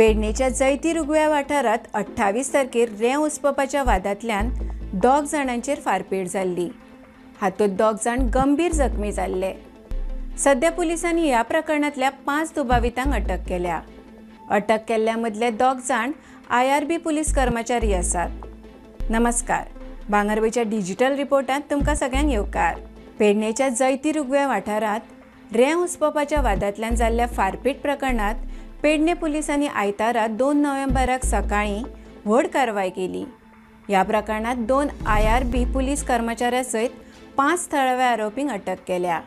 पेडणेच्या जैती रुगव्या वाठारात 28 तारखेर रेंव उसपपाच्या वादांतल्यान 2 जाणांचेर फारपेट जाल्ली। हातूंत 2 जाण गंभीर जखमी जाल्ले। सध्या पुलिसांनी ह्या प्रकरणातल्या 5 दुबावितांक अटक केल्या। अटक केल्ल्या मदले 2 जाण IRB पुलीस कर्मचारी आसात। नमस्कार, भांगरभूंयच्या डिजिटल रिपोर्टांत तुमकां सगळ्यांक येवकार। पेडणेच्या जैती रुगव्या वाठारात रेंव उसपपाच्या वादांतल्यान जाल्ल्या फारपेट प्रकरणात पेडणे पुलिसांनी आयतारा 2 नोव्हेंबराक सकाळीं व्हड कारवाय केली। ह्या प्रकरणात 2 IRB पुलीस कर्मचाऱ्यां सयत 5 थळाव्या आरोपींक अटक केल्या।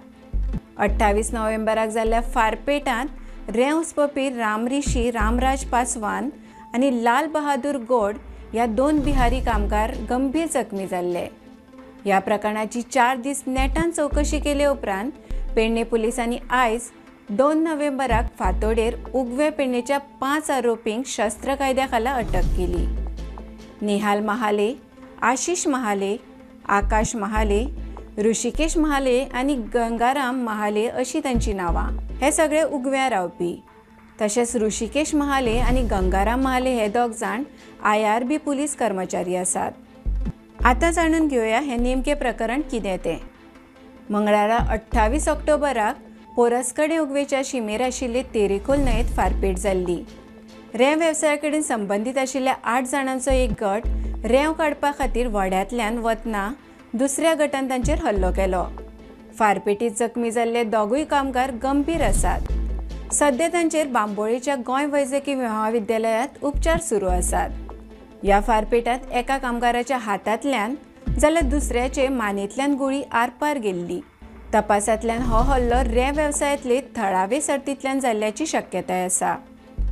28 नोव्हेंबराक जाल्ल्या फारपेटांत रेंव उसपपी रामरिशी रामराज पासवान आनी लाल बहादूर गौड ह्या 2 बिहारी कामगार गंभीर जखमी जाल्ले। ह्या प्रकरणाची 4 दीस नेटान चौकशी केले उपरांत पेडणे पुलिसांनी आयज 2 नोव्हेंबराक फांतोडेर उगवे पेडणेच्या 5 आरोपींक शस्त्र कायद्या खाला अटक केली। निहाल महाले, आशिष महाले, आकाश महाले, ऋषिकेश महाले आनी गंगाराम महाले अशी तांची नांवां। हे सगळे उगव्या रावपी। तशेंच ऋषिकेश महाले आनी गंगाराम महाले हे 2 जाण IRB पुलीस कर्मचारी आसात। आतां जाणून घेवया हे नेमके प्रकरण कितें तें। मंगळारा 28 ऑक्टोबराक पोरसकडे उगवेच्या शिमेर आशिल्ले तेरेखोल न्हंयेत फारपेट जाल्ली। रेंव वेवसाया कडेन संबंदीत आशिल्ल्या 8 जाणांचो एक गट रेंव काडपा खातीर व्हड्यांतल्यान वतना दुसऱ्या गटान तांचेर हल्लो केलो। फारपेटीत जखमी जाल्ले 2 कामगार गंभीर आसात। सध्या तांचेर बांबोळेच्या गोंय वैजकी महाविद्यालयांत उपचार सुरू आसात। ह्या फारपेटांत एका कामगाराच्या हातांतल्यान जाल्यार दुसऱ्याचे मानेंतल्यान गुळी आरपार गेल्ली। तपासांतल्यान हो हल्लो रेंव वेवसायांतले थळावे सर्तींतल्यान जाल्ल्याची शक्यताय आसा।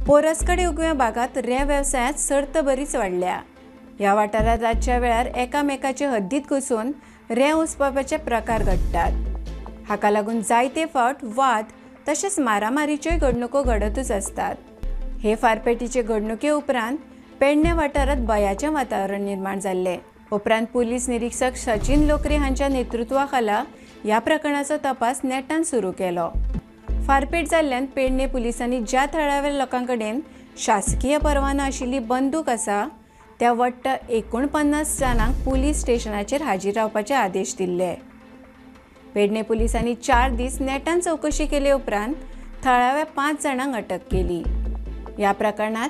पोरसकडे उगव्या भागात रेंव वेवसायांत सर्त बरीच वाडल्या। ह्या वाठारांत रातच्या वेळार एकामेकाचे हद्दीत घुसून रेंव उसपपाचे प्रकार घडटात। हाका लागून जायते फावट वाद तशेंच मारामारीच्योय घडणुको घडतूच आसतात। हे फारपेटीचे घडणुके उपरांत पेडणे वाठारांत भयाचें वातावरण निर्माण जाल्लें। उपरांत पुलीस निरीक्षक सचिन लोकरे हांच्या नेतृत्वा खाला ह्या प्रकरणाचो तपास नेटान सुरू केलो। फारपेट जाल्ल्यान पेडणे पुलिसांनी ज्या थळाव्या लोकां कडेन शासकीय परवानो आशिल्ली बंदूक आसा त्या वट्ट 49 जाणांक पुलीस स्टेशनाचेर हाजीर रावपाचे आदेश दिल्ले। पेडणे पुलिसांनी 4 दीस नेटान चौकशी केले उपरांत थळाव्या 5 जाणांक अटक केली। ह्या प्रकरणात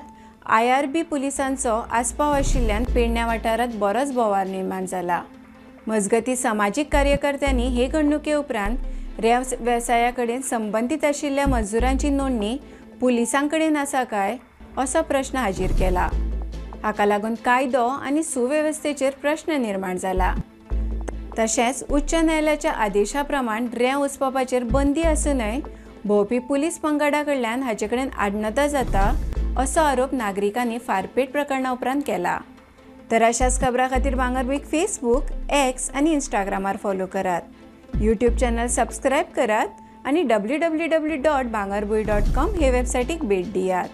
IRB पुलिसांचो आस्पाव आशिल्ल्यान पेडण्या वाठारांत बरोच बोवार निर्माण जाला। मजगती समाजीक कार्यकर्त्यांनी हे घडणुके उपरांत रेंव वेवसाया कडेन संबंदीत आशिल्ल्या मजुरांची नोंदणी पुलिसां कडेन आसा काय असो प्रश्न हाजीर केला। हाका लागून कायदो आनी सुवेवस्थेचेर प्रश्न निर्माण जाला। तशेंच उच्च न्यायालयाच्या आदेशा प्रमाण रेंव उसपपाचेर बंदी आसूनय भोंवपी पुलीस पंगडा कडल्यान हाचे कडेन आडनता जाता असो आरोप नागरिकांनी फारपेट प्रकरणा उपरांत केला। तर अशाच खबरां खातीर भांगरभूंयक फेसबुक, X आनी इंस्टाग्रामार फॉलो करात। यूट्यूब चॅनल सबस्क्रायब करात आनी www.bhangarabhui.com हे वेबसायटीक भेट दियात।